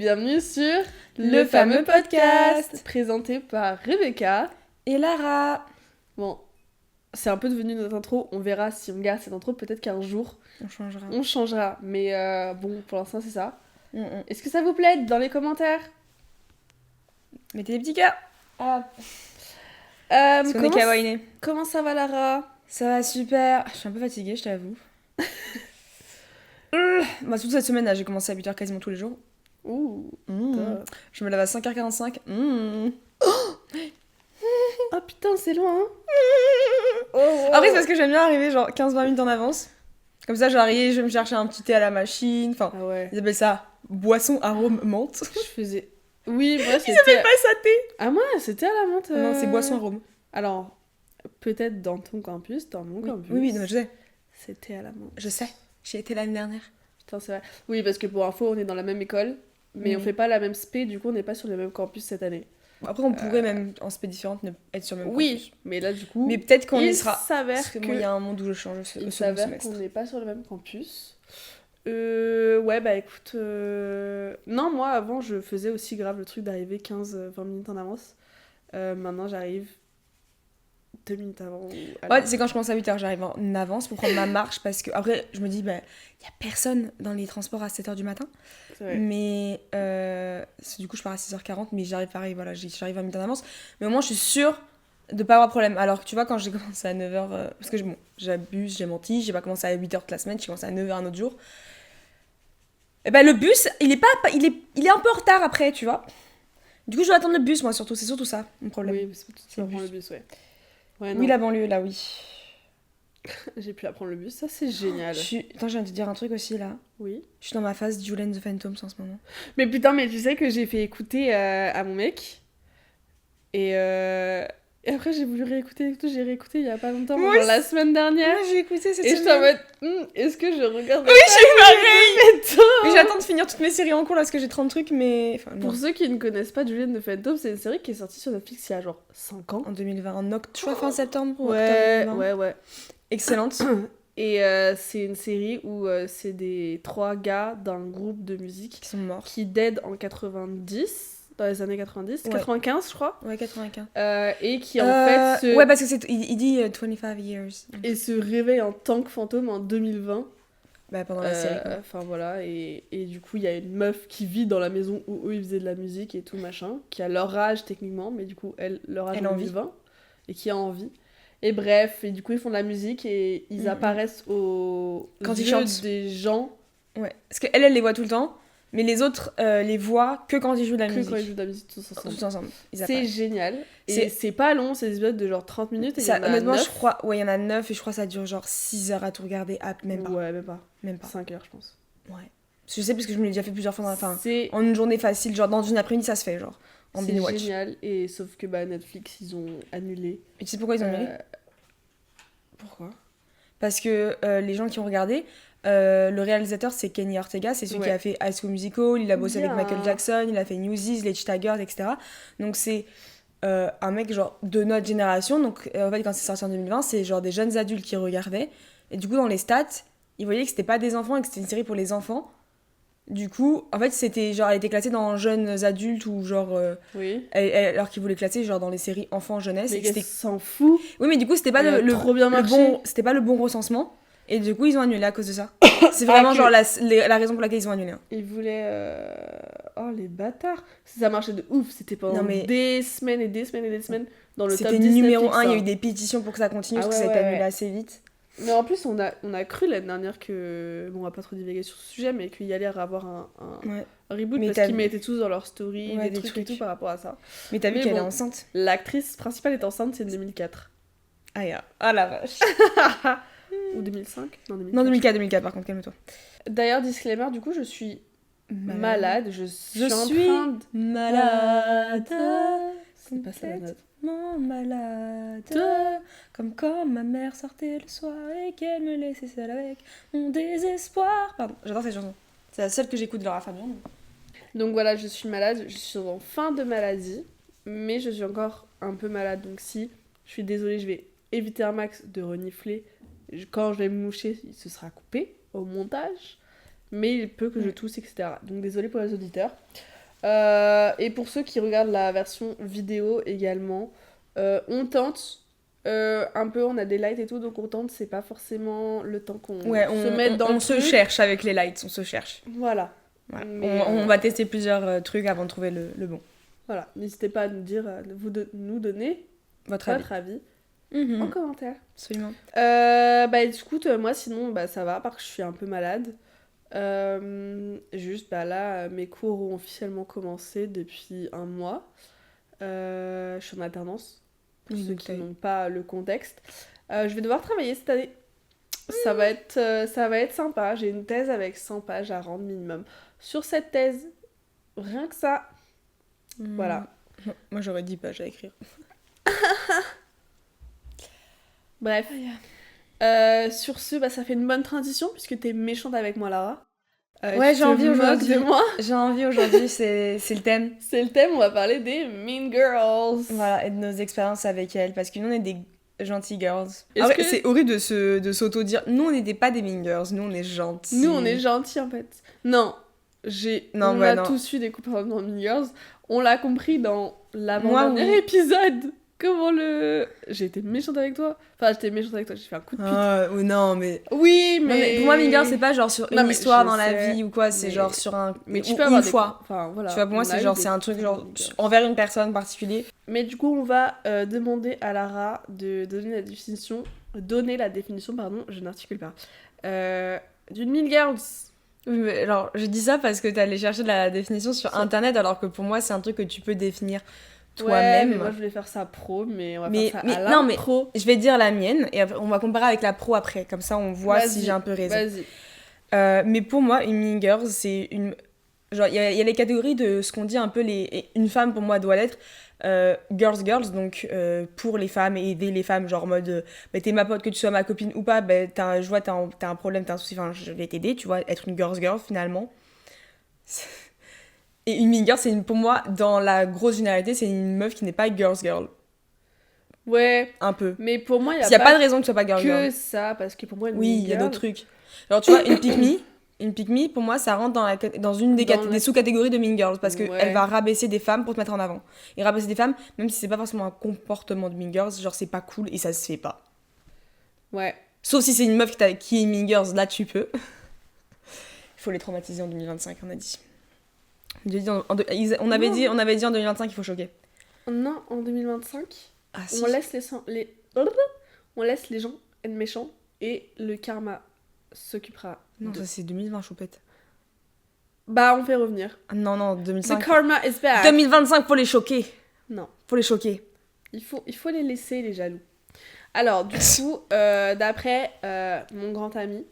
bienvenue sur Le fameux podcast présenté par Rebecca et Lara. Bon, c'est un peu devenu notre intro, on verra si on garde cette intro, peut-être qu'un jour On changera. Mais bon, pour l'instant c'est ça. Mm-mm. Est-ce que ça vous plaît? Dans les commentaires. Mettez des petits cœurs. Ah. Parce qu'on est kawaii. Comment ça va Lara? Ça va super. Je suis un peu fatiguée, je t'avoue. Bah, surtout cette semaine, là, j'ai commencé à 8h quasiment tous les jours. Ouh. Je me lève à 5h45. Oh putain, c'est loin hein. Après, c'est parce que j'aime bien arriver genre 15-20 minutes en avance. Comme ça, j'arrive, je vais me chercher un petit thé à la machine. Enfin, Ah ouais. ils appellent ça boisson arôme menthe. Je faisais... Oui, moi c'était... Ils appellent pas ça thé. Ah moi, c'était à la menthe. Non, c'est boisson arôme. Alors, peut-être dans ton campus, dans mon campus. Oui, non, je sais. C'était à la menthe. Je sais. J'y étais l'année dernière. Putain, c'est vrai. Oui, parce que pour info, on est dans la même école, mais on fait pas la même spé, du coup, on n'est pas sur le même campus cette année. Après, on pourrait même, en spé différente, être sur le même campus. Oui, mais là, du coup, Mais peut-être qu'on y il sera. s'avère Parce que moi, il y a un monde où je change au il second s'avère semestre. qu'on n'est pas sur le même campus. Ouais, bah écoute... Non, moi, avant, je faisais aussi grave le truc d'arriver 15-20 minutes en avance. Maintenant, j'arrive 2 minutes avant. Ouais, c'est quand je commence à 8h, j'arrive en avance pour prendre ma marche parce que après je me dis, bah, il y a personne dans les transports à 7h du matin. C'est vrai. Mais du coup, je pars à 6h40, mais j'arrive pareil, voilà, j'arrive 20 minutes en avance. Mais au moins, je suis sûre de pas avoir de problème. Alors que tu vois, quand j'ai commencé à 9h, parce que bon, j'abuse, j'ai menti, j'ai pas commencé à 8h toute la semaine, j'ai commencé à 9h un autre jour. Et bah, le bus, il est un peu en retard après, tu vois. Du coup, je dois attendre le bus, moi, surtout, c'est surtout ça, mon problème. Oui, c'est C'est le prendre bus. le bus, ouais. Ouais, non. Oui, la banlieue, là, oui. J'ai pu apprendre le bus, ça c'est génial. Attends, je viens de te dire un truc aussi, là. Oui. Je suis dans ma phase Julian the Phantoms en ce moment. Mais putain, mais tu sais que j'ai fait écouter à mon mec. Et après, j'ai voulu réécouter. J'ai réécouté il y a pas longtemps, Moi genre aussi. la semaine dernière. J'ai écouté cette Et j'étais en semaine. mode, est-ce que je regarde Oui, j'ai Putain. Mais j'attends de finir toutes mes séries en cours là parce que j'ai 30 trucs, mais. Enfin, non. Pour ceux qui ne connaissent pas Julian the Phantom, c'est une série qui est sortie sur Netflix il y a genre 5 ans. En 2020, je crois fin septembre ou Ouais, octobre 2020. ouais. Excellente. Et c'est une série où c'est des 3 gars d'un groupe de musique Qui sont morts. qui dead en 90, dans les années 90, Ouais. 95 je crois. Ouais, 95. Et qui en fait Ouais, parce que il dit 25 years. et se réveille en tant que fantôme en 2020. Bah, pendant la série. Quoi. Enfin voilà, et du coup il y a une meuf qui vit dans la maison où eux ils faisaient de la musique et tout machin, qui a leur âge techniquement, mais du coup leur âge Elle en a envie. 2020, et qui a envie. Et bref, et du coup ils font de la musique et ils apparaissent aux Quand ils yeux chantent. des gens Ouais. Parce qu'elle les voit tout le temps, mais les autres les voient que quand ils jouent de la que musique. quand ils jouent de la musique tous ensemble. Tous ensemble. Ils C'est apparaissent. génial. Et C'est- c'est pas long, c'est des épisodes de genre 30 minutes et il y Ça, en a honnêtement, 9. je crois. Ouais, il y en a 9 et je crois que ça dure genre 6 heures à tout regarder. Ah, même pas. Ouais, même pas. Même pas. 5 heures je pense. Ouais. Je sais parce que je me l'ai déjà fait plusieurs fois dans la fin. C'est En une journée facile, genre dans une après-midi, ça se fait, genre. En c'est binge-watch. génial, et sauf que bah, Netflix ils ont annulé. Et tu sais pourquoi ils ont annulé Pourquoi? Parce que les gens qui ont regardé, le réalisateur c'est Kenny Ortega, c'est celui Ouais. qui a fait High School Musical, il a bossé Bien. avec Michael Jackson, il a fait Newsies, les Chicago, etc. Donc c'est un mec genre de notre génération. Donc en fait quand c'est sorti en 2020, c'est genre des jeunes adultes qui regardaient. Et du coup dans les stats, ils voyaient que c'était pas des enfants et que c'était une série pour les enfants. Du coup, en fait, c'était genre, elle était classée dans jeunes adultes ou genre. Oui. Alors qu'ils voulaient classer genre dans les séries enfants jeunesse. Mais Et que qu'elle c'était... s'en fout. Oui, mais du coup, c'était pas Elle a le trop bien marché. c'était pas le bon recensement. Et du coup, ils ont annulé à cause de ça. C'est vraiment que- genre la raison pour laquelle ils ont annulé. Hein. Ils voulaient. Oh les bâtards. Ça marchait de ouf. C'était pendant Non, mais- des semaines et des semaines et des semaines dans le top C'était 10 numéro Netflix, 1, il y a hein. eu des pétitions pour que ça continue Ah parce que ouais, ça a été ouais, annulé ouais. assez vite. Mais en plus, on a cru l'année dernière que. Bon, on va pas trop divaguer sur ce sujet, mais qu'il y allait avoir un Ouais. reboot Mais parce t'as qu'ils vu- mettaient tous dans leur story Ouais, des des trucs et trucs. tout par rapport à ça. Mais t'as vu Mais qu'elle est bon. enceinte. L'actrice principale est enceinte, c'est 2004. Ah, yeah. Ah la vache. Ou 2005? Non, 2004. Non, 2004 par contre, calme-toi. D'ailleurs, disclaimer, du coup, je suis malade. Je suis en suis train de... malade. C'est pas ça la note. Complètement malade. Comme quand ma mère sortait le soir et qu'elle me laissait seule avec mon désespoir. Pardon, j'adore cette chanson. C'est la seule que j'écoute de Laura Fabian. Donc voilà, je suis malade. Je suis en fin de maladie. Mais je suis encore un peu malade. Donc si, je suis désolée, je vais éviter un max de renifler. Quand je vais me moucher, ce sera coupé au montage. Mais il peut que je tousse, etc. Donc désolée pour les auditeurs. Et pour ceux qui regardent la version vidéo également, on tente un peu, on a des lights et tout, donc on tente, c'est pas forcément le temps qu'on Ouais, se mette dans on le se truc. cherche avec les lights, on se cherche. Voilà. Voilà. Mais, On va tester plusieurs trucs avant de trouver le bon. Voilà, n'hésitez pas à nous dire, nous donner Votre avis. votre avis Mhm. en commentaire. Absolument. Bah écoute, moi sinon, bah ça va, à part que je suis un peu malade. Juste, bah là, mes cours ont officiellement commencé depuis un mois. Je suis en alternance, pour Oui, ceux donc qui n'ont pas le contexte. Je vais devoir travailler cette année. Ça va être sympa. J'ai une thèse avec 100 pages à rendre minimum. Sur cette thèse, rien que ça, voilà. Moi, j'aurais 10 pages à écrire. Bref. Sur ce, bah, ça fait une bonne transition puisque t'es méchante avec moi, Lara. Ouais, tu j'ai te envie moques aujourd'hui. de moi. J'ai envie aujourd'hui, c'est le thème. C'est le thème, on va parler des Mean Girls. Voilà, et de nos expériences avec elles. Parce que nous, on est des gentilles girls. Est-ce que- c'est horrible de s'auto-dire. Nous, on n'était pas des mean girls, nous, on est gentils. Nous, on est gentils en fait. Non, Non, on ouais, a non. tous eu des comportements de Mean Girls. On l'a compris dans Moi, l'avant-dernier oui. épisode. Comment le. J'ai été méchante avec toi. Enfin, j'étais méchante avec toi, j'ai fait un coup de pute. Oh, non, mais. Oui, Non, mais. mais pour moi, mean girl, c'est pas genre sur Non, une mais histoire je dans la sais, vie ou quoi, c'est mais- genre sur un. Mais tu ou peux avoir une des. fois. Enfin, voilà. Tu vois, pour moi, on a c'est eu genre, des c'est un truc genre Mean Girls. envers une personne particulière. Mais du coup, on va demander à Lara de donner la définition. Pardon, je n'articule pas. D'une Mean Girls. Oui, mais alors, je dis ça parce que t'es allé chercher de la définition sur internet, alors que pour moi, c'est un truc que tu peux définir Ouais, toi-même. mais moi je voulais faire ça pro, mais on va Mais- faire ça mais- à non, mais- l'impro. Je vais dire la mienne, et après, on va comparer avec la pro après, comme ça on voit si Vas-y, j'ai un peu raison. Vas-y. Mais pour moi, une mean girl, c'est une. Genre, il y a les catégories de ce qu'on dit un peu les. Et une femme, pour moi, doit l'être. Girls, donc pour les femmes et aider les femmes, genre en mode bah, t'es ma pote, que tu sois ma copine ou pas, bah, je vois, t'as un problème, t'as un souci, enfin, je vais t'aider, tu vois, être une girl finalement. Et une mean girl, pour moi, dans la grosse généralité, c'est une meuf qui n'est pas girl. Ouais, Un peu. mais pour moi, il Il n'y n'y a, a pas de raison que tu sois pas girl. que ça, parce que pour moi, une Oui, mean il y a girl- d'autres trucs. Alors tu vois, une pick me, pour moi, ça rentre dans une des, Dans la- des sous-catégories de mean girls parce Ouais. qu'elle va rabaisser des femmes pour te mettre en avant. Et rabaisser des femmes, même si c'est pas forcément un comportement de mean girls, genre c'est pas cool et ça se fait pas. Ouais. Sauf si c'est une meuf qui est mean girls, là tu peux. Il faut les traumatiser en 2025, on a dit. On avait dit en 2025 qu'il faut choquer. Non, en 2025, Ah on laisse on laisse les gens être méchants et le karma s'occupera Non, de... ça c'est 2020, choupette. Bah, on fait revenir. Ah, non, The 2005. karma is back. 2025, faut les choquer. Non. Faut les choquer. Il faut les laisser, les jaloux. Alors, du coup, d'après mon grand ami,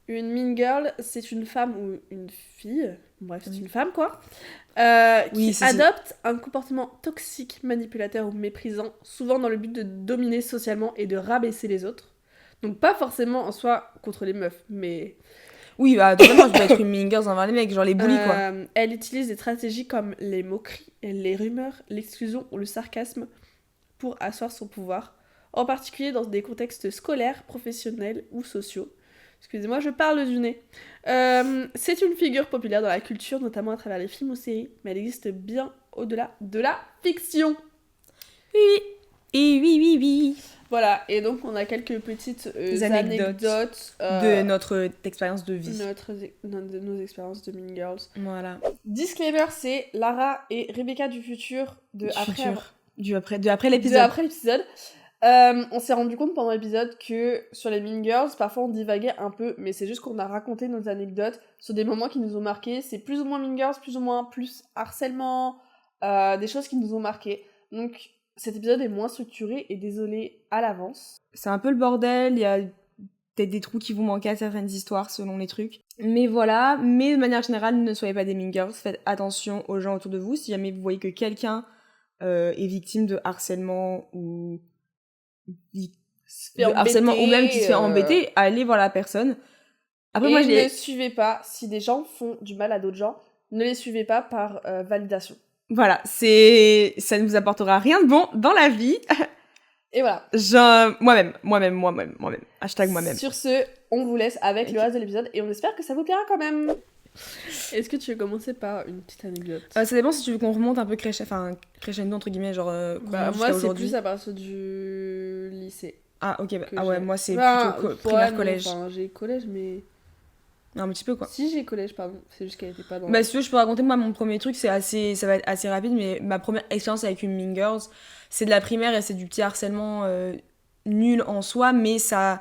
une mean girl, c'est une femme ou une fille, bref, c'est Oui. une femme quoi, Oui, qui c'est- adopte un comportement toxique, manipulateur ou méprisant, souvent dans le but de dominer socialement et de rabaisser les autres. Donc pas forcément en soi contre les meufs, mais Oui, bah, totalement, je peux être une mean girl envers les mecs, genre les bullies, quoi. elle utilise des stratégies comme les moqueries, les rumeurs, l'exclusion ou le sarcasme pour asseoir son pouvoir, en particulier dans des contextes scolaires, professionnels ou sociaux. Excusez-moi, je parle du nez. C'est une figure populaire dans la culture, notamment à travers les films ou séries, mais elle existe bien au-delà de la fiction. Oui. Et oui. Voilà, et donc on a quelques petites anecdotes De notre expérience de vie. de nos expériences de Mean Girls. Voilà. Disclaimer, c'est Lara et Rebecca du futur de Après l'épisode. après l'épisode. On s'est rendu compte pendant l'épisode que sur les Mean Girls, parfois on divaguait un peu, mais c'est juste qu'on a raconté nos anecdotes sur des moments qui nous ont marqués. C'est plus ou moins Mean Girls, plus ou moins plus harcèlement, des choses qui nous ont marqués. Donc cet épisode est moins structuré et désolé à l'avance. C'est un peu le bordel, il y a peut-être des trous qui vous manquent à certaines histoires selon les trucs. Mais voilà, mais de manière générale, ne soyez pas des mean girls, faites attention aux gens autour de vous. Si jamais vous voyez que quelqu'un est victime de harcèlement ou harcèlement ou même qui se fait embêter, allez voir la personne. Après, et moi, ne suivez pas, si des gens font du mal à d'autres gens, ne les suivez pas par validation. Voilà, ça ne vous apportera rien de bon dans la vie. Et voilà. Moi-même. Hashtag moi-même. Sur ce, on vous laisse avec le reste de l'épisode et on espère que ça vous plaira quand même. Est-ce que tu veux commencer par une petite anecdote? Ça dépend si tu veux qu'on remonte un peu crescendo, entre guillemets, genre qu'on Bah, remonte moi, jusqu'à c'est aujourd'hui. plus à partir du lycée Ah, ok. que Ah ouais, j'ai. moi, c'est Enfin, plutôt ouais, primaire, non, collège. enfin, j'ai collège, mais. Un petit peu, quoi. Si, j'ai collège, pardon. C'est juste qu'elle était pas dans. Bah, si tu veux, je peux raconter, moi, mon premier truc, ça va être assez rapide, mais ma première expérience avec une Mean Girls, c'est de la primaire et c'est du petit harcèlement nul en soi, mais c'est à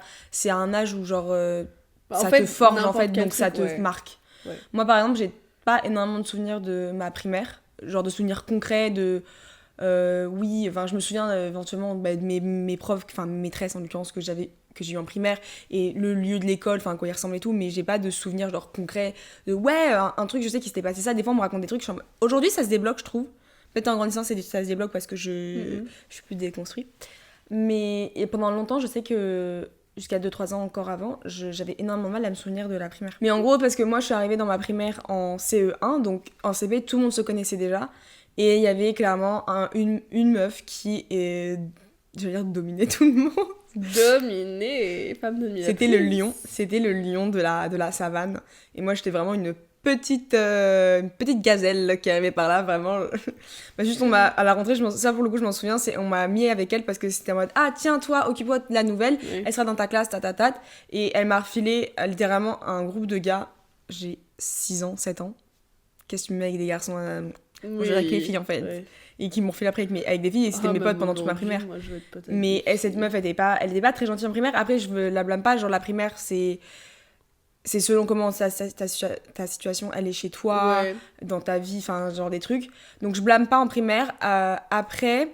un âge où, genre, Bah, en ça fait, te forge, en n'importe fait, quel donc ça truc, te ouais. marque. Ouais. Moi, par exemple, j'ai pas énormément de souvenirs de ma primaire, genre de souvenirs concrets, oui, enfin, je me souviens éventuellement de mes profs, enfin, mes maîtresses en l'occurrence, que j'ai eu en primaire, et le lieu de l'école, enfin, quoi il ressemble et tout, mais j'ai pas de souvenirs, genre, concrets, de ouais, un truc, je sais qu'il s'était passé ça. Des fois, on me raconte des trucs, aujourd'hui, ça se débloque, je trouve. Peut-être en grandissant, ça se débloque parce que je suis plus déconstruite. Mais et pendant longtemps, je sais que jusqu'à 2-3 ans encore avant, j'avais énormément mal à me souvenir de la primaire. Mais en gros, parce que moi, je suis arrivée dans ma primaire en CE1, donc en CP, tout le monde se connaissait déjà. Et il y avait clairement une meuf qui, je veux dire, dominait tout le monde. Dominée, femme dominatrice. C'était le lion de la savane. Et moi, j'étais vraiment une petite gazelle qui arrivait par là, vraiment. Bah, juste, à la rentrée, ça pour le coup, je m'en souviens, on m'a mis avec elle parce que c'était en mode ah, tiens, toi, occupe-toi de la nouvelle, Oui. elle sera dans ta classe, ta. Et elle m'a refilé littéralement un groupe de gars. J'ai 6 ans, 7 ans. Qu'est-ce que tu me mets avec des garçons Oui. Je jouais avec les filles en fait. Ouais. Et qui m'ont refilé après avec des filles et c'était mes potes pendant toute ma primaire. Moi, je veux être pote avec Mais des cette filles. meuf, elle était pas très gentille en primaire. Après, je la blâme pas. Genre, la primaire, c'est selon comment ta situation, elle est chez toi, Ouais. dans ta vie, enfin, genre des trucs. Donc, je blâme pas en primaire. Après,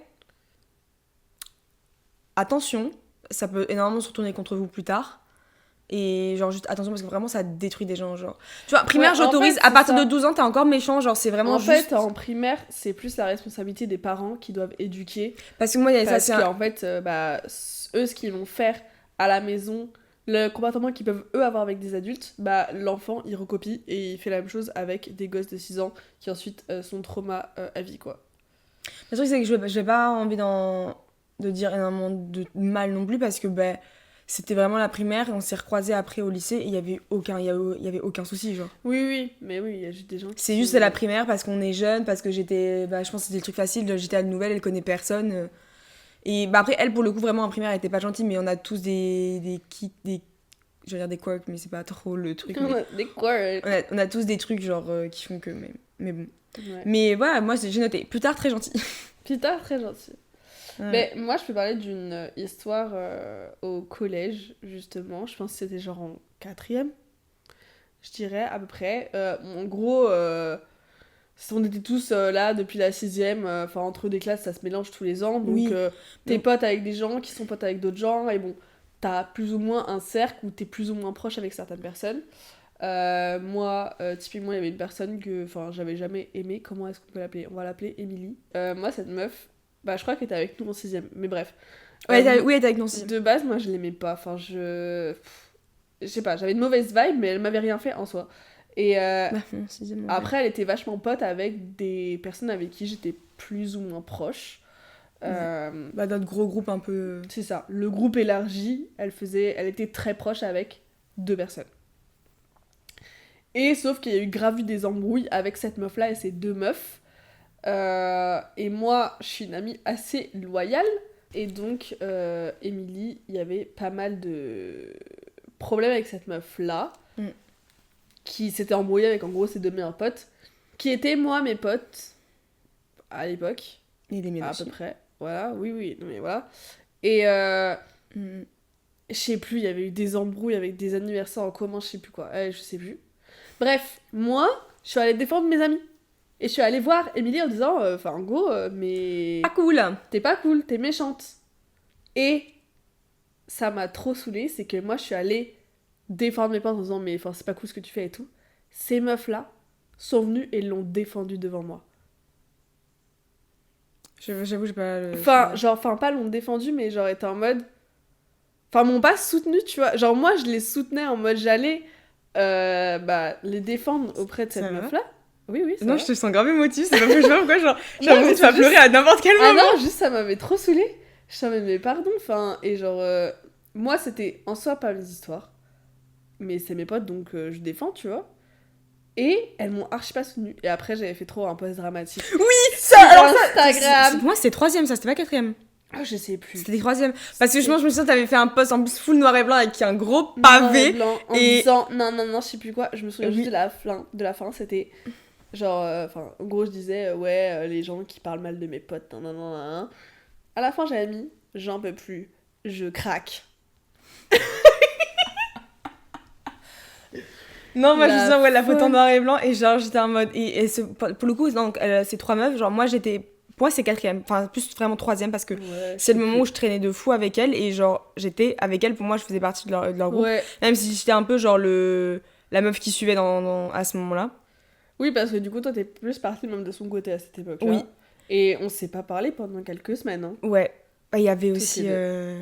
attention, ça peut énormément se retourner contre vous plus tard. Et genre, juste attention parce que vraiment, ça détruit des gens. Genre, tu vois, primaire, Ouais, j'autorise. en fait, À partir c'est de 12 ans, t'es encore méchant. Genre, c'est vraiment En juste. fait, en primaire, c'est plus la responsabilité des parents qui doivent éduquer. Parce que moi, il y a ça, Parce c'est qu'en fait, eux, ce qu'ils vont faire à la maison, le comportement qu'ils peuvent eux avoir avec des adultes, bah l'enfant il recopie et il fait la même chose avec des gosses de 6 ans qui ensuite sont trauma à vie, quoi. Le truc, c'est que je n'ai pas envie de dire énormément de mal non plus parce que c'était vraiment la primaire et on s'est recroisés après au lycée et il y avait aucun souci, genre. Oui, mais oui, il y a juste des gens qui C'est sont- juste la primaire parce qu'on est jeune, parce que je pense que c'était le truc facile, j'étais à la nouvelle, elle connaît personne. Et après, elle, pour le coup, vraiment en primaire, elle était pas gentille, mais on a tous je veux dire des quirks, mais c'est pas trop le truc. Mais Des quirks. on a tous des trucs, genre, qui font que. Mais bon. Ouais. Mais voilà, moi, j'ai noté. Plus tard, très gentil. Putain, très gentil. Ouais. Mais moi, je peux parler d'une histoire au collège, justement. Je pense que c'était genre en 4e, je dirais, à peu près. En gros, on était tous là depuis la 6e. Enfin, entre des classes, ça se mélange tous les ans. Donc, Oui. t'es Donc- potes avec des gens qui sont potes avec d'autres gens. Et bon, t'as plus ou moins un cercle où t'es plus ou moins proche avec certaines personnes. Moi, typiquement, il y avait une personne que j'avais jamais aimée. Comment est-ce qu'on peut l'appeler? On va l'appeler Émilie. Moi, cette meuf, je crois qu'elle était avec nous en 6e, mais bref. Ouais, oui, elle était avec Nancy. De base, moi, je l'aimais pas. Je sais pas, j'avais une mauvaise vibe, mais elle m'avait rien fait en soi. Et Non, sixième, ouais. après, elle était vachement pote avec des personnes avec qui j'étais plus ou moins proche. Notre gros groupe un peu. C'est ça, le groupe élargi, elle était très proche avec 2 personnes. Et sauf qu'il y a eu grave eu des embrouilles avec cette meuf-là et ces 2 meufs. Et moi, je suis une amie assez loyale. Et donc, Émilie, il y avait pas mal de problèmes avec cette meuf-là. Qui s'était embrouillée avec, en gros, ses 2 meilleurs potes. Qui étaient, moi, mes potes, à l'époque. Et les miennes À aussi. peu près. Voilà, oui, non, mais voilà. Et je sais plus, il y avait eu des embrouilles avec des anniversaires en commun, je sais plus quoi. Je sais plus. Bref, moi, je suis allée défendre mes amis. Et je suis allée voir Émilie en disant, en gros, mais... Pas cool. T'es pas cool, t'es méchante. Et ça m'a trop saoulée, c'est que moi, je suis allée défendre mes potes en disant, mais c'est pas cool ce que tu fais et tout. Ces meufs-là sont venues et l'ont défendu devant moi. J'avoue, j'ai pas. Pas l'ont défendu, mais genre, était en mode... m'ont pas soutenu, tu vois. Genre, moi, je les soutenais en mode, j'allais les défendre auprès de cette Ça va meuf-là. Oui, ça Non, va. je te sens grave émotive, c'est pas je sais pas pourquoi, genre, j'ai Non, envie mais de te faire c'est pleurer à n'importe quel Ah moment. non, juste ça m'avait trop saoulée. Je savais, mais pardon, et genre, moi c'était en soi pas mes histoires, mais c'est mes potes donc je défends, tu vois. Et elles m'ont archi pas soutenue. Et après, j'avais fait trop un post dramatique. Oui, Sur Instagram. Pour moi, c'était 3ème, ça, c'était pas 4ème. Oh, je sais plus. C'était 3ème. Parce que je me souviens, t'avais fait un post en plus full noir et blanc avec un gros Noir pavé. et blanc, en disant non, je sais plus quoi. Je me souviens Oui. juste de la fin. C'était genre, enfin, en gros, je disais, les gens qui parlent mal de mes potes, nan. À la fin, j'avais mis, j'en peux plus, je craque. Non, moi, je me La souviens, la photo en folle. noir et blanc. Et genre, j'étais en mode. Et pour le coup, donc, ces 3 meufs, genre, moi, j'étais. Pour moi, c'est 4ème. Enfin, plus vraiment 3ème parce que Ouais, c'est le moment où je traînais de fou avec elles. Et genre, j'étais avec elles. Pour moi, je faisais partie de leur groupe. Ouais. Même si j'étais un peu genre la meuf qui suivait à ce moment-là. Oui, parce que du coup, toi, t'es plus partie même de son côté à cette époque-là. Oui. Et on s'est pas parlé pendant quelques semaines. Hein. Ouais. Bah, il y avait Toutes aussi. les deux.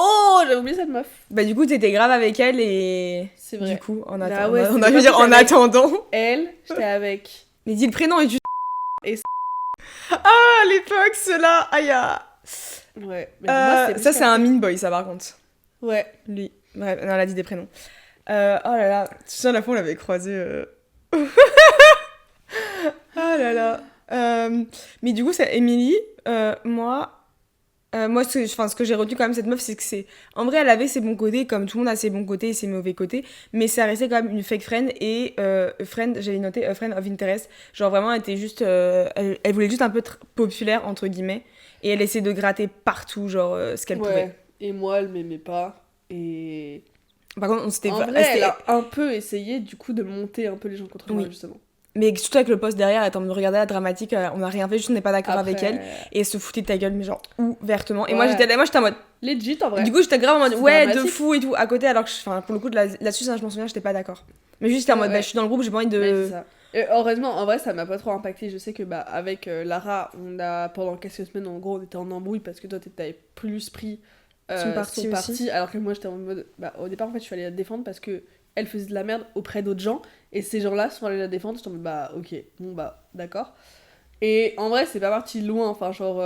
Oh, j'ai oublié cette meuf. Bah, du coup, t'étais grave avec elle et. C'est vrai. Du coup, en Bah attendant. ouais, on c'était a pas vu dire plus en avec- attendant. Elle, j'étais avec. Mais dis le prénom et tu. Et Ah, l'époque, cela. Aïe. Ouais. Mais pour moi, c'était plus Ça, c'est un qu'elle. mean boy, ça, par contre. Ouais. Lui. Bref, non, elle a dit des prénoms. Oh là là. Tu sais, à la fin, on l'avait croisé. Ah là là. Mais du coup, c'est Émilie. Moi, ce que j'ai retenu quand même cette meuf, c'est que c'est. En vrai, elle avait ses bons côtés, comme tout le monde a ses bons côtés et ses mauvais côtés, mais ça restait quand même une fake friend et j'avais noté a friend of interest. Genre vraiment, elle était juste. Elle voulait juste un peu être populaire, entre guillemets, et elle essayait de gratter partout, genre ce qu'elle pouvait. Ouais. Et moi, elle m'aimait pas. Et. Par contre, on s'était. En vrai, elle a un peu essayé, du coup, de monter un peu les gens contre moi, Oui. justement. Mais surtout avec le post derrière, elle me regardait la dramatique, on n'a rien fait, juste on n'est pas d'accord Après, avec elle, et elle se foutait de ta gueule, mais genre ouvertement. Et Ouais. moi j'étais en mode. Legit, en vrai. Du coup, j'étais grave en mode C'est ouais, de dramatique. fou et tout, à côté, alors que pour le coup, là-dessus, ça, je m'en souviens, j'étais pas d'accord. Mais juste, j'étais en mode, Ouais. bah, je suis dans le groupe, j'ai pas envie Ouais, de. c'est ça. Et heureusement, en vrai, ça m'a pas trop impacté. Je sais que bah, avec Lara, pendant quelques semaines, en gros, on était en embrouille parce que toi, t'avais plus pris Son parti aussi. alors que moi, j'étais en mode. Bah, au départ, en fait, je suis allée la défendre parce que elle faisait de la merde auprès d'autres gens et ces gens-là sont allés la défendre. J'étais en mode, bah, ok, bon, bah, d'accord. Et en vrai, c'est pas parti loin. Enfin, genre.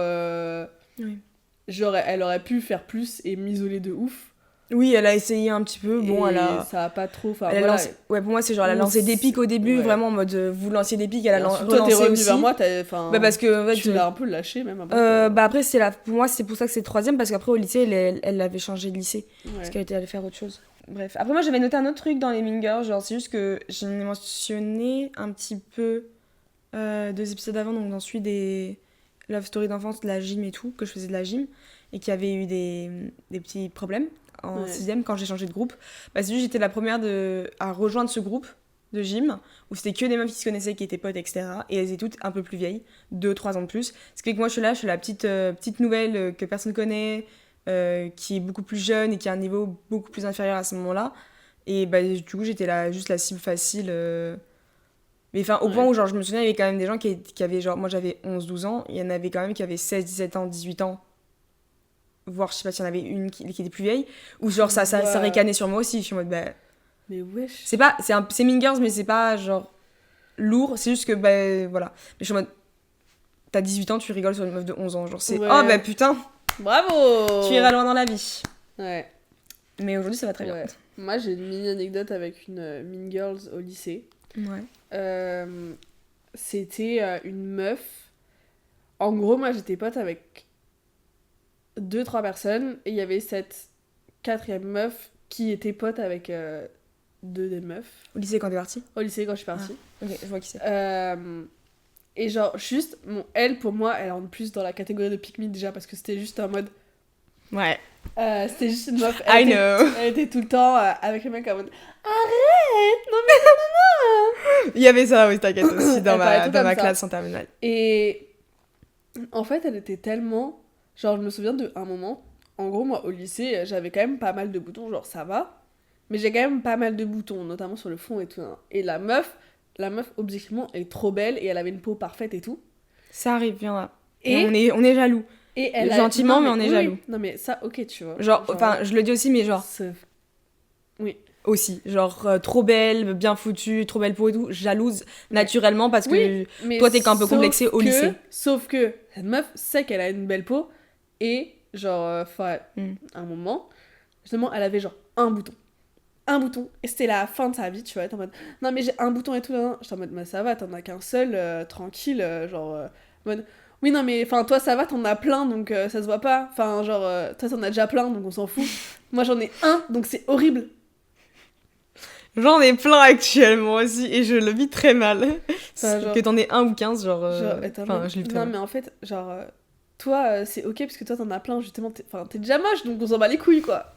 Oui. Genre, elle aurait pu faire plus et m'isoler de ouf. Oui, elle a essayé un petit peu, bon, et elle a. ça a pas trop. Enfin, Elle a voilà. lancé... Ouais, pour moi, c'est genre, elle a On lancé des s- pics au début, ouais. vraiment en mode, vous lanciez des pics, elle a Et ensuite, toi, t'es relancé revenu aussi. vers moi, enfin, Bah, parce que, en fait, tu l'as un peu lâché même. bah après, pour moi, c'est pour ça que c'est 3ème, parce qu'après, au lycée, elle avait changé de lycée. Parce qu'elle était allée faire autre chose. Bref. Après, moi, j'avais noté un autre truc dans les Mean Girls. Genre, c'est juste que j'ai mentionné un petit peu 2 épisodes avant, donc dans celui des Love Story d'enfance, de la gym et tout, que je faisais de la gym, et qui avait eu des petits problèmes en Ouais. 6ème quand j'ai changé de groupe. Bah, c'est juste j'étais la première à rejoindre ce groupe de gym, où c'était que des meufs qui se connaissaient, qui étaient potes, etc. Et elles étaient toutes un peu plus vieilles, 2-3 ans de plus. Ce qui fait que moi, je suis la petite nouvelle que personne connaît, qui est beaucoup plus jeune et qui a un niveau beaucoup plus inférieur à ce moment-là. Et bah, du coup, j'étais juste la cible facile. Mais enfin, au point où genre, je me souviens, il y avait quand même des gens qui avaient, genre, moi j'avais 11-12 ans, il y en avait quand même qui avaient 16-17 ans, 18 ans. Voire, je sais pas s'il y en avait une qui était plus vieille. Ou genre, ça Ouais. ricanait sur moi aussi. Je suis en mode, bah. Mais wesh. C'est Mean Girls, mais c'est pas genre lourd. C'est juste que, bah voilà. Mais je suis en mode, t'as 18 ans, tu rigoles sur une meuf de 11 ans. Genre, c'est, Ouais. oh bah putain, Bravo. tu iras loin dans la vie. Ouais. Mais aujourd'hui, ça va très bien. Ouais. Moi, j'ai une mini anecdote avec une Mean Girls au lycée. Ouais. C'était une meuf. En gros, moi, j'étais pote avec 2-3 personnes et il y avait cette 4e meuf qui était pote avec 2 des meufs Au lycée, quand t'es partie. au lycée quand je suis partie. Ok, je vois qui c'est. Et genre, juste, elle, pour moi, elle rentre plus dans la catégorie de pick me déjà parce que c'était juste en mode. Ouais. C'était juste une meuf. I know. Elle était tout le temps avec les mecs en mode arrête, non mais. Il y avait ça, oui, t'inquiète aussi, Elle parlait tout dans comme ma ça. classe en terminale. Et en fait, elle était tellement. Genre, je me souviens d'un moment. En gros, moi, au lycée, j'avais quand même pas mal de boutons, genre ça va. Mais j'ai quand même pas mal de boutons, notamment sur le front et tout. Hein. Et la meuf, objectivement, elle est trop belle et elle avait une peau parfaite et tout. Ça arrive, viens là. Et, Et on est jaloux. et elle Gentiment, non, mais on est oui, jaloux. Non, mais ça, ok, tu vois. Genre, enfin, je le dis aussi, mais genre, Oui. aussi. Genre, trop belle, bien foutue, trop belle peau et tout. Jalouse, naturellement, parce que Oui, mais toi, t'es un peu sauf complexée au que- lycée. Sauf que cette meuf sait qu'elle a une belle peau et, genre, à un moment, justement, elle avait genre un bouton. un bouton. Et c'était la fin de sa vie, tu vois. T'es en mode, non, mais j'ai un bouton et tout. Nan, nan. J'étais en mode, bah, ça va, t'en as qu'un seul, tranquille. En mode, oui, non, mais enfin, toi, ça va, t'en as plein, donc ça se voit pas. Enfin, toi, t'en as déjà plein, donc on s'en fout. Moi, j'en ai un, donc c'est horrible. J'en ai plein actuellement aussi et je le vis très mal. Enfin, genre, Que t'en aies un ou 15, attends, Enfin, je le vis très non, mal. mais en fait, toi, c'est ok, parce que toi, t'en as plein, justement. Enfin, t'es déjà moche, donc on s'en bat les couilles, quoi.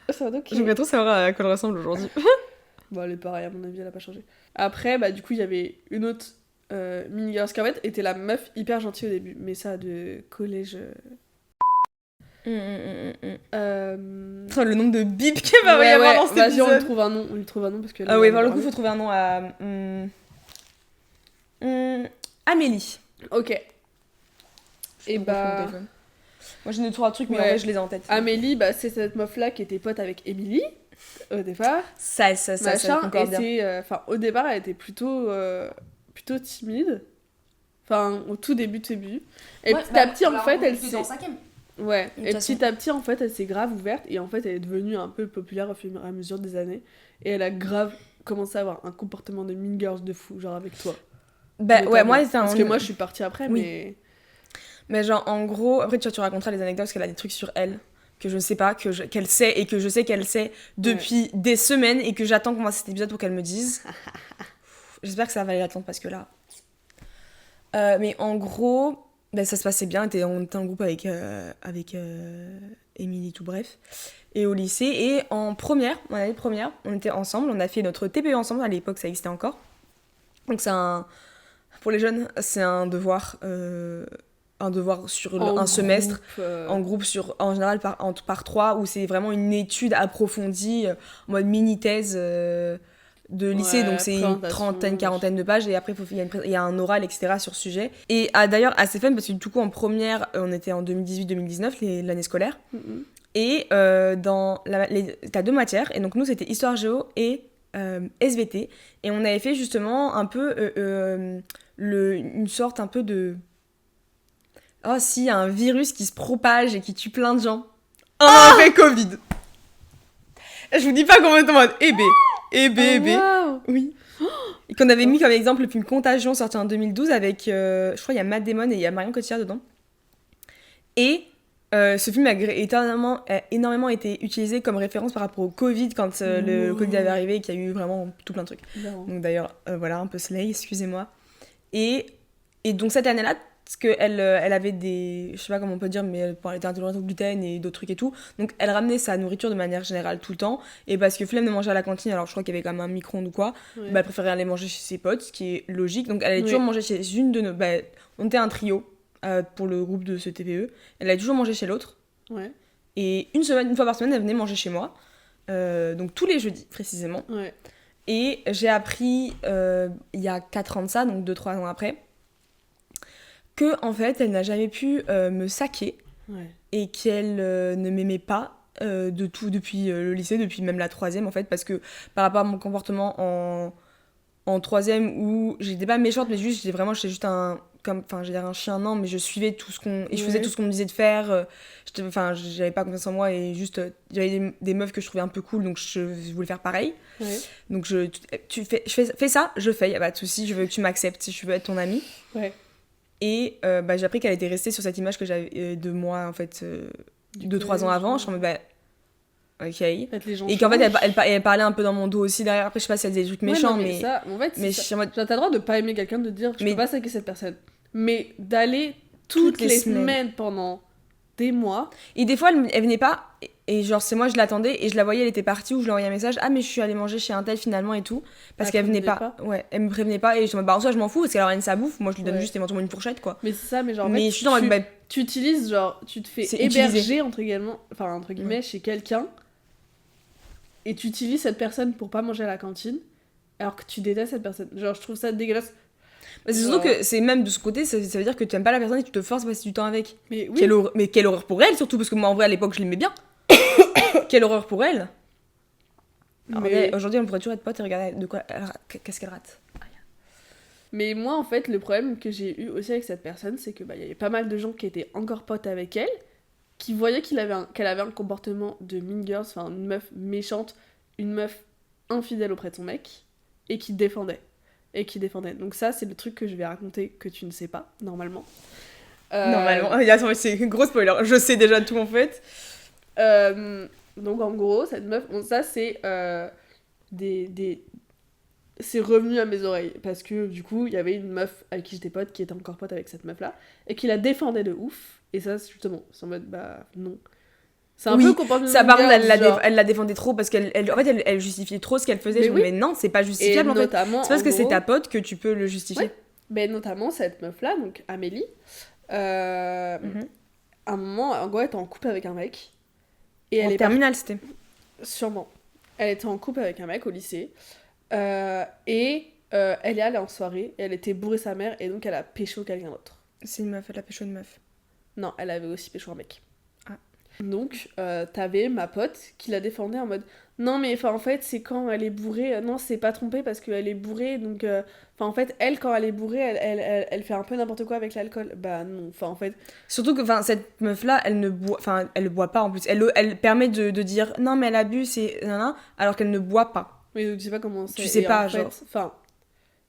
Ça va, ok. J'aimerais trop savoir à quoi elle ressemble aujourd'hui. Bon, elle est pareille, à mon avis, elle a pas changé. Après, bah, du coup, il y avait une autre mini girl qui, en fait, était la meuf hyper gentille au début, mais ça, de collège. Le nombre de bips qu'il va y avoir dans cet vas-y, on épisode. lui trouve un nom, parce que. Ah oui, par le coup, faut trouver un nom à. Amélie. Ok. Et bah. Moi j'ai 2-3 trucs, mais en Ouais. vrai, je les ai en tête. Amélie, bah, c'est cette meuf-là qui était pote avec Émilie, au départ. Ça Machin, concorde et bien. c'est. Enfin, au départ, elle était plutôt timide. Enfin, au tout début. Et Ouais, petit à petit, en fait, elle s'est. en 5ème. Ouais, De et toute petit à petit, en fait, elle s'est grave ouverte, et en fait, elle est devenue un peu populaire au fur et à mesure des années. Et elle a grave commencé à avoir un comportement de mean girls de fou, genre avec toi. Bah ouais, Notamment. moi c'est un. Parce que moi, je suis partie après, Oui. mais. Mais genre, en gros, après tu raconteras les anecdotes parce qu'elle a des trucs sur elle que je ne sais pas, qu'elle sait et que je sais qu'elle sait depuis des semaines et que j'attends qu'on voit cet épisode pour qu'elle me dise. J'espère que ça va aller l'attendre parce que là. Mais en gros, bah, ça se passait bien. On était en groupe avec Émilie, tout bref. Et au lycée. Et en année de première, on était ensemble. On a fait notre TPE ensemble. À l'époque, ça existait encore. Donc pour les jeunes, c'est un devoir. Un devoir sur un semestre, en groupe, en général par 3, où c'est vraiment une étude approfondie, en mode mini-thèse de lycée, donc c'est une trentaine, quarantaine de pages, et après il y a un oral, etc. sur ce sujet. Et d'ailleurs, assez fun, parce que du coup, en première, on était en 2018-2019, l'année scolaire, et t'as 2 matières, et donc nous, c'était Histoire Géo et SVT, et on avait fait justement un peu une sorte un peu de... Oh si, il y a un virus qui se propage et qui tue plein de gens. On a fait Covid. Je vous dis pas combien de temps, Wow. Oui. Et qu'on avait mis comme exemple le film Contagion sorti en 2012 avec, je crois il y a Matt Damon et il y a Marion Cotillard dedans. Et ce film a énormément été utilisé comme référence par rapport au Covid quand le Covid avait arrivé et qu'il y a eu vraiment tout plein de trucs. Non. Donc d'ailleurs, voilà, un peu slay, excusez-moi. Et donc cette année-là, parce qu'elle avait des... Je sais pas comment on peut dire, mais elle était intolérante au gluten et d'autres trucs et tout. Donc elle ramenait sa nourriture de manière générale tout le temps. Et parce que flemme de manger à la cantine, alors je crois qu'il y avait quand même un micro-ondes ou quoi, Ouais. bah, elle préférait aller manger chez ses potes, ce qui est logique. Donc elle allait toujours manger chez une de nos... Bah, on était un trio pour le groupe de ce TPE. Elle allait toujours manger chez l'autre. Ouais. Et une fois par semaine, elle venait manger chez moi. Donc tous les jeudis, précisément. Ouais. Et j'ai appris, il y a 4 ans de ça, donc 2-3 ans après, que en fait elle n'a jamais pu me saquer et qu'elle ne m'aimait pas de tout depuis le lycée, depuis même la 3e en fait, parce que par rapport à mon comportement en 3e où j'étais pas méchante mais j'étais juste un chien, non, mais je suivais tout ce qu'on et je faisais tout ce qu'on me disait de faire, j'avais pas confiance en moi et juste j'avais des meufs que je trouvais un peu cool, donc je voulais faire pareil. Donc fais ça, je fais, y a pas de souci, je veux que tu m'acceptes, je veux être ton amie. Et j'ai appris qu'elle était restée sur cette image que j'avais de moi, en fait, 2-3 ans avant. Je suis en mode, ok. Et qu'en fait, elle parlait un peu dans mon dos aussi derrière. Après, je sais pas si elle disait des trucs méchants, mais... Ça, en fait, mais t'as le droit de pas aimer quelqu'un, de dire, je peux pas saquer cette personne. Mais d'aller toutes les semaines pendant des mois... Et des fois, elle venait pas... Et genre, c'est moi, je l'attendais et je la voyais, elle était partie ou je lui envoyais un message. Ah, mais je suis allée manger chez un tel finalement et tout. Parce qu'elle venait pas. Ouais, elle me prévenait pas. Et je me dis, en soi, je m'en fous parce qu'elle ramène sa bouffe. Moi, je lui donne juste éventuellement une fourchette, quoi. Mais c'est ça, mais genre, mais en fait, tu utilises, genre, tu te fais héberger, entre guillemets, chez quelqu'un. Et tu utilises cette personne pour pas manger à la cantine. Alors que tu détestes cette personne. Genre, je trouve ça dégueulasse. C'est surtout que c'est même de ce côté, ça veut dire que tu aimes pas la personne et tu te forces à passer du temps avec. Mais oui. Mais quelle horreur pour elle, surtout parce que moi, en vrai, à l'époque, je l'aimais bien. Quelle horreur pour elle. Alors, aujourd'hui, on pourrait toujours être potes et regarder qu'est-ce qu'elle rate. Mais moi, en fait, le problème que j'ai eu aussi avec cette personne, c'est que y avait pas mal de gens qui étaient encore potes avec elle, qui voyait qu'elle avait un comportement de mean girls, enfin une meuf méchante, une meuf infidèle auprès de son mec, et qui défendait. Donc ça, c'est le truc que je vais raconter que tu ne sais pas, normalement. Normalement. Attends, c'est un gros spoiler. Je sais déjà tout en fait. Donc en gros, cette meuf, bon, ça c'est c'est revenu à mes oreilles parce que du coup, il y avait une meuf avec qui j'étais pote qui était encore pote avec cette meuf là et qui la défendait de ouf. Et ça, c'est justement, c'est en mode bah non. C'est un peu comportement. Ça, par contre, genre... elle la défendait trop parce qu'elle en fait, elle justifiait trop ce qu'elle faisait. Mais non, c'est pas justifiable en fait. C'est parce que c'est ta pote que tu peux le justifier. Ouais. Mais notamment cette meuf là, donc Amélie, à un moment, en gros, elle était en couple avec un mec. Et elle en terminale, c'était. Sûrement. Elle était en couple avec un mec au lycée. Elle est allée en soirée. Et elle était bourrée sa mère. Et donc, elle a pécho quelqu'un d'autre. C'est une meuf, elle a pécho une meuf. Non, elle avait aussi pécho un mec. Ah. Donc, t'avais ma pote qui la défendait en mode non, mais en fait, c'est quand elle est bourrée. Non, c'est pas trompé parce qu'elle est bourrée. Donc, en fait, elle, quand elle est bourrée, elle fait un peu n'importe quoi avec l'alcool. Bah non, en fait. Surtout que cette meuf-là, elle ne boit pas en plus. Elle permet de dire non, mais elle abuse, alors qu'elle ne boit pas. Mais donc, tu sais pas comment c'est. Tu sais pas, en genre. Fait,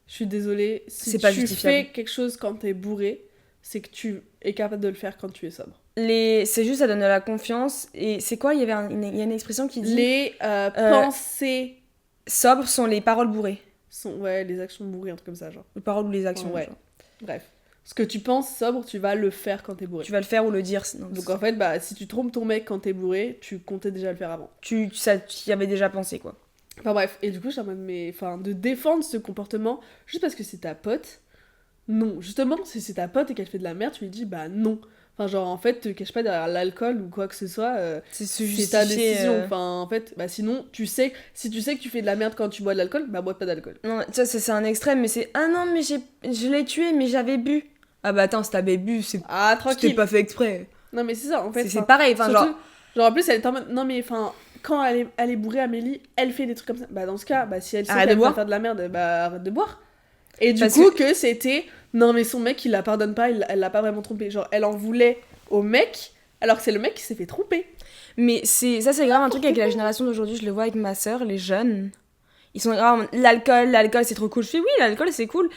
je suis désolée. Si c'est pas tu justifiable. fais quelque chose quand t'es bourré, c'est que tu es capable de le faire quand tu es sobre. C'est juste, ça donne de la confiance. Et c'est quoi? Il y a une expression qui dit... Les pensées sobres sont les paroles bourrées. Ouais, les actions bourrées, un truc comme ça, genre. Les paroles ou les actions, ouais. Genre. Bref. Ce que tu penses sobre, tu vas le faire quand t'es bourré. Tu vas le faire ou le dire. Donc en fait, si tu trompes ton mec quand t'es bourré, tu comptais déjà le faire avant. Tu y avais déjà pensé, quoi. Enfin bref, et du coup, je suis en mode, de défendre ce comportement juste parce que c'est ta pote, non. Justement, si c'est ta pote et qu'elle fait de la merde, tu lui dis, bah non. Enfin, genre, en fait, te cache pas derrière l'alcool ou quoi que ce soit. C'est ta décision. Enfin, en fait, sinon, si tu sais que tu fais de la merde quand tu bois de l'alcool, bah bois pas d'alcool. Non, ça, c'est un extrême, mais c'est ah non, mais je l'ai tué, mais j'avais bu. Ah bah attends, si t'avais bu, c'est. Ah, tranquille. C'était pas fait exprès. Non, mais c'est ça, en fait. C'est pareil, enfin, genre. Genre, en plus, elle est en mode. Non, mais enfin, quand elle est bourrée, Amélie, elle fait des trucs comme ça. Bah, dans ce cas, si elle sait qu'elle va faire de la merde, bah arrête de boire. Et du coup, que c'était. Non, mais son mec, il la pardonne pas, elle l'a pas vraiment trompé. Genre, elle en voulait au mec, alors que c'est le mec qui s'est fait tromper. Mais c'est grave un truc avec la génération d'aujourd'hui, je le vois avec ma sœur, les jeunes. Ils sont grave, l'alcool c'est trop cool. Je fais oui, l'alcool c'est cool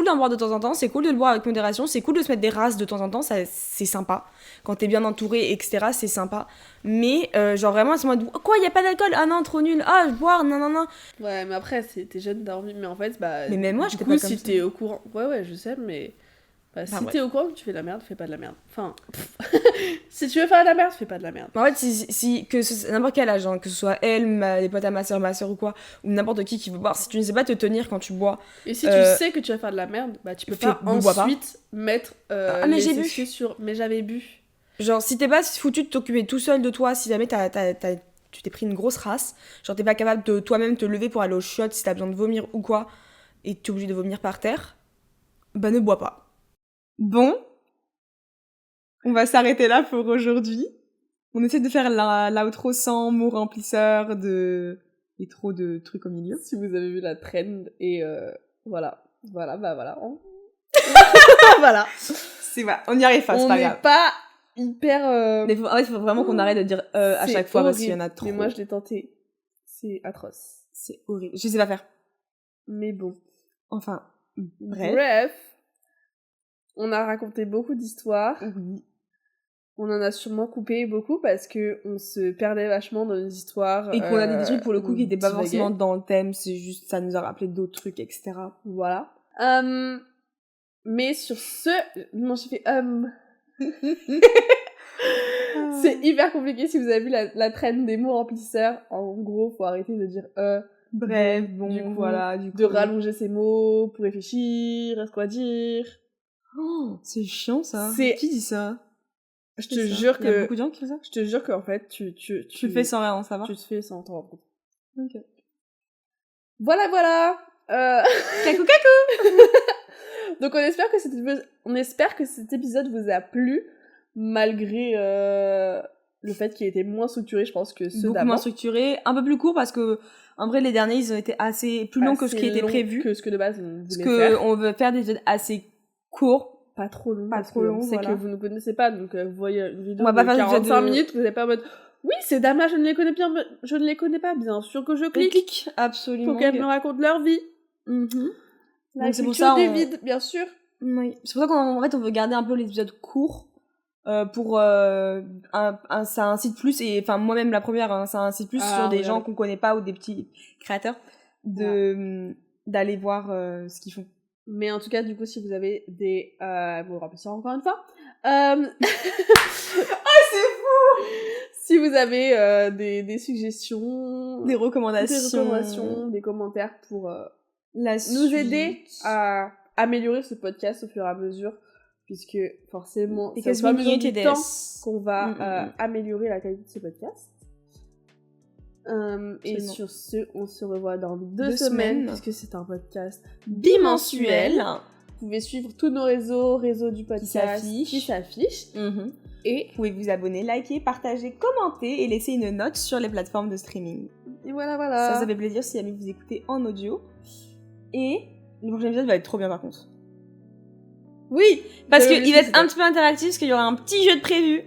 d'en boire de temps en temps, c'est cool de le boire avec modération, c'est cool de se mettre des races de temps en temps, c'est sympa. Quand t'es bien entouré, etc., c'est sympa. Mais genre vraiment, ils sont en mode quoi, y a pas d'alcool? Ah non, trop nul, ah, boire, non. Ouais, mais après, t'es jeune, t'as envie, mais en fait, Mais même moi, j'étais pas comme ça. Si t'es au courant. Ouais, je sais, mais. Si t'es au courant que tu fais de la merde, fais pas de la merde. Enfin, si tu veux faire de la merde, fais pas de la merde. En fait, n'importe quel âge, hein, que ce soit elle, les potes à ma soeur ou quoi, ou n'importe qui veut boire, si tu ne sais pas te tenir quand tu bois. Et si tu sais que tu vas faire de la merde, tu peux pas ensuite mettre mais j'ai bu sur mais j'avais bu. Genre, si t'es pas foutu de t'occuper tout seul de toi, si jamais tu t'es pris une grosse race, genre t'es pas capable de toi-même te lever pour aller aux chiottes si t'as besoin de vomir ou quoi, et t'es obligé de vomir par terre, bah ne bois pas. Bon, on va s'arrêter là pour aujourd'hui. On essaie de faire l'outro sans mots remplisseurs et trop de trucs au milieu. Si vous avez vu la trend, et voilà. Voilà. voilà. On y arrive pas, c'est pas grave. On n'est pas hyper... Mais il faut vraiment qu'on arrête de dire à chaque fois parce qu'il y en a trop. Mais moi, je l'ai tenté. C'est atroce. C'est horrible. Je sais pas faire. Mais bon. Enfin, bref. On a raconté beaucoup d'histoires. Oui. On en a sûrement coupé beaucoup parce que on se perdait vachement dans les histoires. Et qu'on a dit des trucs pour le coup qui étaient pas forcément dans le thème, c'est juste ça nous a rappelé d'autres trucs, etc. Voilà. Mais sur ce... Non, j'ai fait C'est hyper compliqué si vous avez vu la traîne des mots remplisseurs. En gros, faut arrêter de dire Bref, bon, du coup, voilà. De rallonger ces mots pour réfléchir à ce qu'on va dire. Oh, c'est chiant ça. Qui dit ça? Je te jure que... Il y a beaucoup de gens qui font ça? Je te jure qu'en fait, tu le fais sans rien en savoir. Tu te fais sans t'en rendre compte. Ok. Voilà. Coucou. Donc on espère que cet épisode vous a plu, malgré le fait qu'il était moins structuré, je pense, que ceux d'avant. Beaucoup moins structuré, un peu plus court, parce que en vrai, les derniers, ils ont été plus longs que ce qui était prévu. Que ce que de base on voulait faire. Parce qu'on veut faire des épisodes assez courts, pas trop long. Pas parce trop que long, on sait voilà. que vous ne connaissez pas, donc vous voyez une vidéo On va de pas faire de 45 vidéo de- minutes, vous n'êtes pas en mode oui, ces dames-là, je ne les connais pas, bien sûr que je clique absolument. pour qu'elles me racontent leur vie. Mhm. La Donc c'est pour culture ça, du on- vide, bien sûr. Oui. C'est pour ça qu'en fait, on veut garder un peu les épisodes courts pour ça incite plus, et enfin moi-même la première, hein, ça incite plus sur des gens qu'on connaît pas ou des petits créateurs d'aller voir ce qu'ils font. Mais en tout cas, du coup, si vous avez des... Bon, on rappelle ça encore une fois. C'est fou! Si vous avez des suggestions, Des recommandations, des commentaires pour la nous aider à améliorer ce podcast au fur et à mesure, puisque forcément, c'est au fur et à mesure du temps qu'on va améliorer la qualité de ce podcast. Et sur ce, on se revoit dans 2 semaines, puisque c'est un podcast bimensuel. Vous pouvez suivre tous nos réseaux du podcast qui s'affichent. Et vous pouvez vous abonner, liker, partager, commenter et laisser une note sur les plateformes de streaming. Et voilà. Ça fait plaisir si jamais vous écoutez en audio. Et le prochain épisode va être trop bien par contre. Oui, parce qu'il va être un petit peu interactif, parce qu'il y aura un petit jeu de prévu.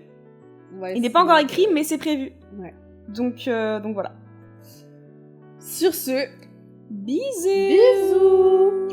Ouais, il n'est pas encore écrit, mais c'est prévu. Ouais. Donc voilà. Sur ce, bisous.